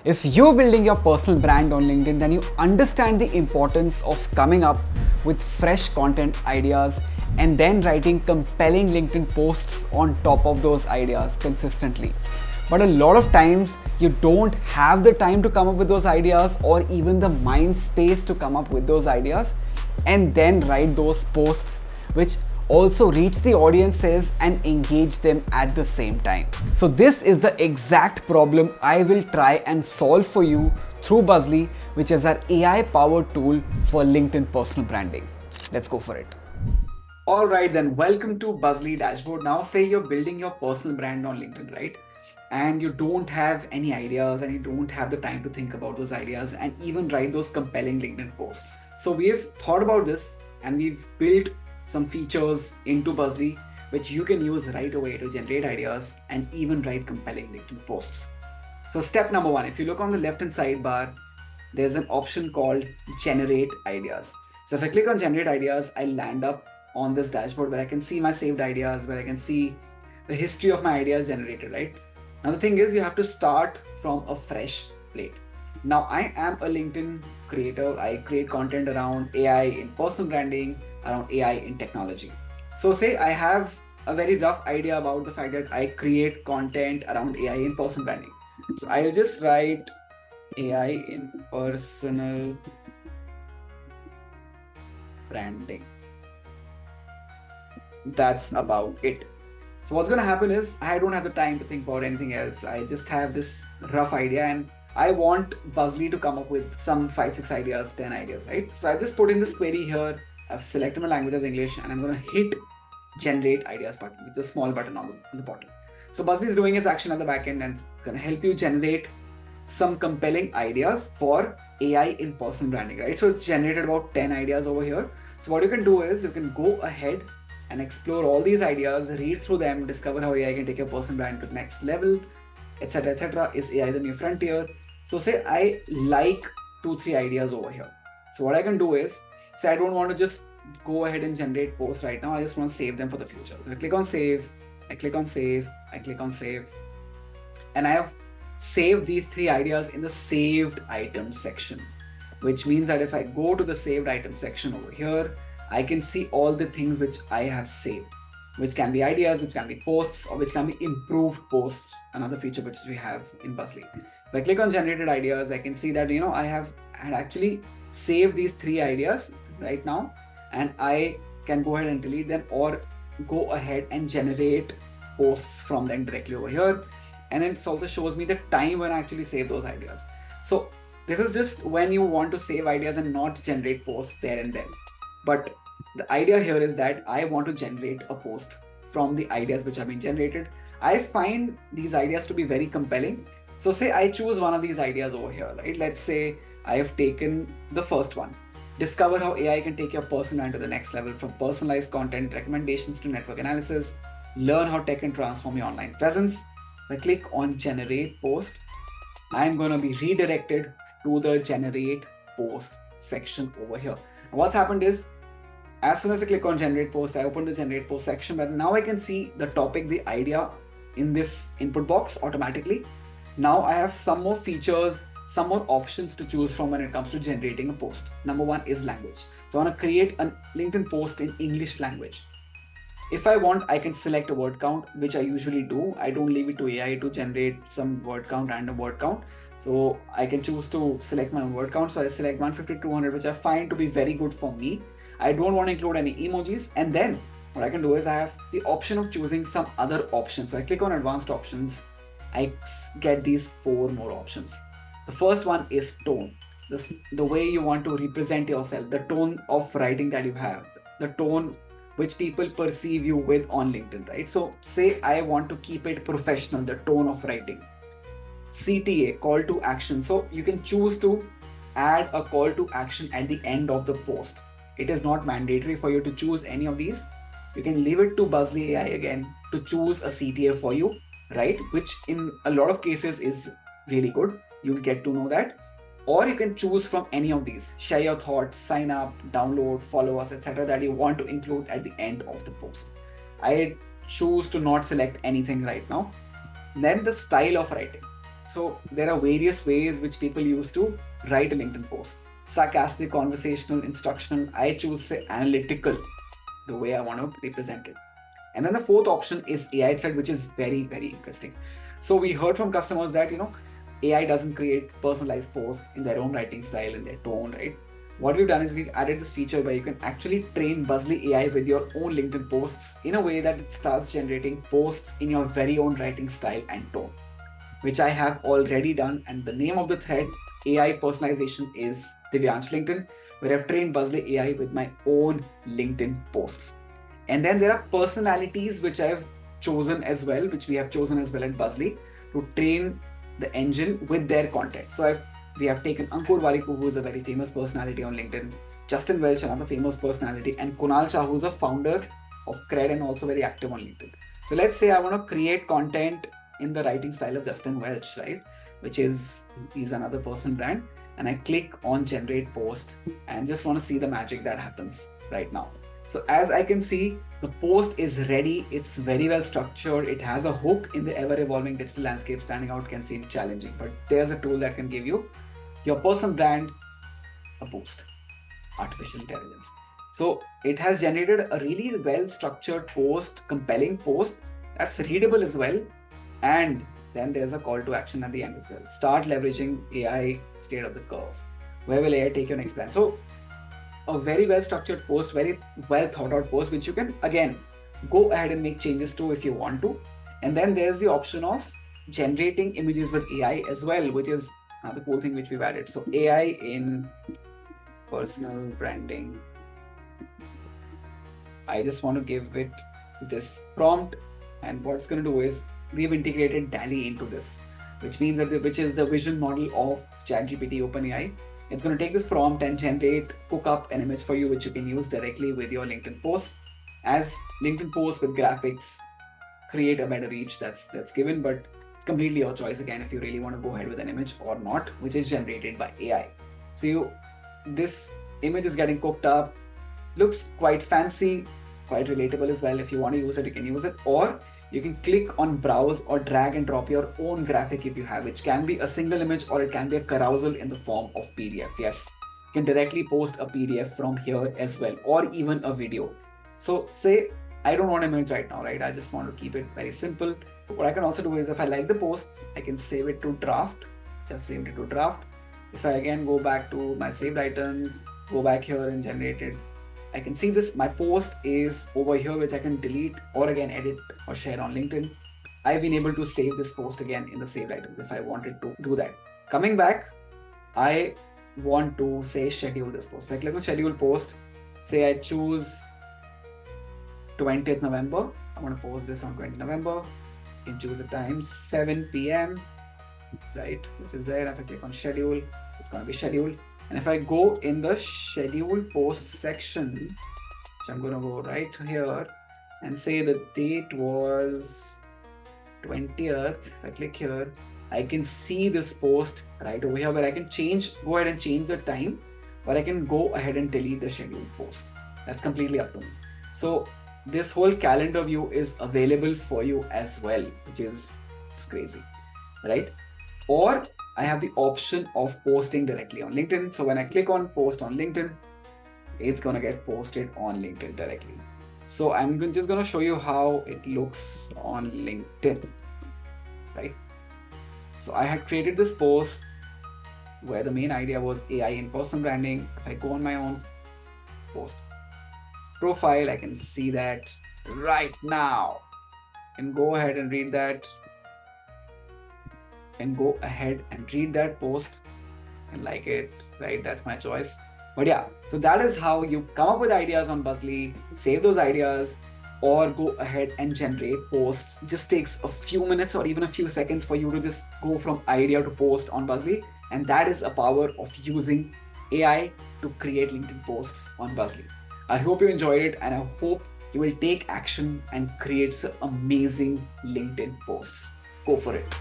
If you're building your personal brand on LinkedIn, then you understand the importance of coming up with fresh content ideas and then writing compelling LinkedIn posts on top of those ideas consistently. But a lot of times you don't have the time to come up with those ideas or even the mind space to come up with those ideas and then write those posts which also reach the audiences and engage them at the same time. So this is the exact problem I will try and solve for you through Buzzli, which is our AI-powered tool for LinkedIn personal branding. Let's go for it. Alright then, welcome to Buzzli dashboard. Now say you're building your personal brand on LinkedIn, right? And you don't have any ideas and you don't have the time to think about those ideas and even write those compelling LinkedIn posts. So we've thought about this and we've built some features into Buzzli which you can use right away to generate ideas and even write compelling LinkedIn posts. So step number one, if you look on the left hand sidebar, there's an option called generate ideas. So if I click on generate ideas, I land up on this dashboard where I can see my saved ideas, where I can see the history of my ideas generated, right? Now the thing is, you have to start from a fresh plate. Now I am a LinkedIn creator. I create content around AI in personal branding, around AI in technology. So say I have a very rough idea about the fact that I create content around AI in personal branding. So I'll just write AI in personal branding. That's about it. So what's going to happen is I don't have the time to think about anything else. I just have this rough idea and I want Buzzli to come up with some 5-6 ideas, 10 ideas, right? So I've just put in this query here. I've selected my language as English and I'm going to hit generate ideas button with a small button on the bottom. So Buzzli is doing its action at the back end and it's going to help you generate some compelling ideas for AI in personal branding, right? So it's generated about 10 ideas over here. So what you can do is you can go ahead and explore all these ideas, read through them, discover how AI can take your personal brand to the next level, etc. etc. Is AI the new frontier? So say I like 2-3 ideas over here. So what I can do is, say I don't want to just go ahead and generate posts right now. I just want to save them for the future. So I click on save, I click on save, I click on save, and I have saved these 3 ideas in the saved items section, which means that if I go to the saved items section over here, I can see all the things which I have saved, which can be ideas, which can be posts, or which can be improved posts, another feature which we have in Buzzli. If I click on generated ideas, I can see that, I had actually saved these 3 ideas right now, and I can go ahead and delete them or go ahead and generate posts from them directly over here. And then it also shows me the time when I actually save those ideas. So this is just when you want to save ideas and not generate posts there and then. But the idea here is that I want to generate a post from the ideas which have been generated. I find these ideas to be very compelling. So say I choose one of these ideas over here, right? Let's say I have taken the first one. Discover how AI can take your personal brand to the next level, from personalized content recommendations to network analysis. Learn how tech can transform your online presence. If I click on generate post, I'm going to be redirected to the generate post section over here. What's happened is, as soon as I click on generate post, I open the generate post section, but now I can see the topic, the idea in this input box automatically. Now I have some more features, some more options to choose from when it comes to generating a post. Number one is language. So I want to create a LinkedIn post in English language. If I want, I can select a word count, which I usually do. I don't leave it to AI to generate some word count, random word count. So I can choose to select my own word count. So I select 150, 200, which I find to be very good for me. I don't want to include any emojis. And then what I can do is I have the option of choosing some other options. So I click on advanced options. I get these 4 more options. The first one is tone. The way you want to represent yourself, the tone of writing that you have, the tone which people perceive you with on LinkedIn, right? So say I want to keep it professional, the tone of writing. CTA, call to action. So you can choose to add a call to action at the end of the post. It is not mandatory for you to choose any of these. You can leave it to Buzzli AI again to choose a CTA for you, right? Which in a lot of cases is really good. You'll get to know that. Or you can choose from any of these. Share your thoughts, sign up, download, follow us, etc. that you want to include at the end of the post. I choose to not select anything right now. Then the style of writing. So there are various ways which people use to write a LinkedIn post. Sarcastic, conversational, instructional. I choose say analytical, the way I want to represent it. And then the fourth option is AI thread, which is very, very interesting. So we heard from customers that, AI doesn't create personalized posts in their own writing style, in their tone, right? What we've done is we've added this feature where you can actually train Buzzli AI with your own LinkedIn posts in a way that it starts generating posts in your very own writing style and tone, which I have already done. And the name of the thread, AI personalization, is Divyansh LinkedIn, where I've trained Buzzli AI with my own LinkedIn posts. And then there are personalities which I've chosen as well, which we have chosen as well at Buzzli to train the engine with their content. So we have taken Ankur Wariku, who is a very famous personality on LinkedIn, Justin Welch, another famous personality, and Kunal Shah, who's a founder of Cred and also very active on LinkedIn. So let's say I want to create content in the writing style of Justin Welch, right? He's another person brand. And I click on generate post and just want to see the magic that happens right now. So as I can see, the post is ready. It's very well structured. It has a hook in the ever-evolving digital landscape. Standing out can seem challenging, but there's a tool that can give you your personal brand a boost. Artificial intelligence. So it has generated a really well-structured post, compelling post that's readable as well. And then there's a call to action at the end as well. Start leveraging AI state of the curve. Where will AI take your next plan? So a very well structured post, very well thought out post, which you can again go ahead and make changes to if you want to. And then there's the option of generating images with AI as well, which is another cool thing which we've added. So AI in personal branding. I just want to give it this prompt, and what it's going to do is we've integrated DALL-E into this, which means that which is the vision model of ChatGPT OpenAI. It's going to take this prompt and cook up an image for you, which you can use directly with your LinkedIn posts. As LinkedIn posts with graphics create a better reach, that's given, but it's completely your choice again if you really want to go ahead with an image or not, which is generated by AI. So this image is getting cooked up, looks quite fancy, quite relatable as well. If you want to use it, you can use it, or you can click on browse or drag and drop your own graphic if you have, which can be a single image or it can be a carousel in the form of PDF. Yes, you can directly post a PDF from here as well, or even a video. So say I don't want an image right now, right? I just want to keep it very simple. What I can also do is if I like the post, I can save it to draft, just saved it to draft. If I again go back to my saved items, go back here and generate it, I can see this, my post is over here, which I can delete or again edit or share on LinkedIn. I've been able to save this post again in the saved items if I wanted to do that. Coming back, I want to say schedule this post. If I click on schedule post, say I choose 20th November. I want to post this on 20th November. You can choose a time, 7 p.m. right, which is there. If I click on schedule, it's going to be scheduled. And if I go in the schedule post section, which I'm going to go right here and say the date was 20th, if I click here, I can see this post right over here where I can go ahead and change the time, or I can go ahead and delete the scheduled post. That's completely up to me. So this whole calendar view is available for you as well, which is crazy, right? Or I have the option of posting directly on LinkedIn. So when I click on post on LinkedIn, it's going to get posted on LinkedIn directly. So I'm just going to show you how it looks on LinkedIn, right? So I had created this post where the main idea was AI in personal branding. If I go on my own post profile, I can see that right now and go ahead and read that. And go ahead and read that post and like it, right? That's my choice. But yeah, so that is how you come up with ideas on Buzzli, save those ideas, or go ahead and generate posts. It just takes a few minutes or even a few seconds for you to just go from idea to post on Buzzli. And that is a power of using AI to create LinkedIn posts on Buzzli. I hope you enjoyed it, and I hope you will take action and create some amazing LinkedIn posts. Go for it.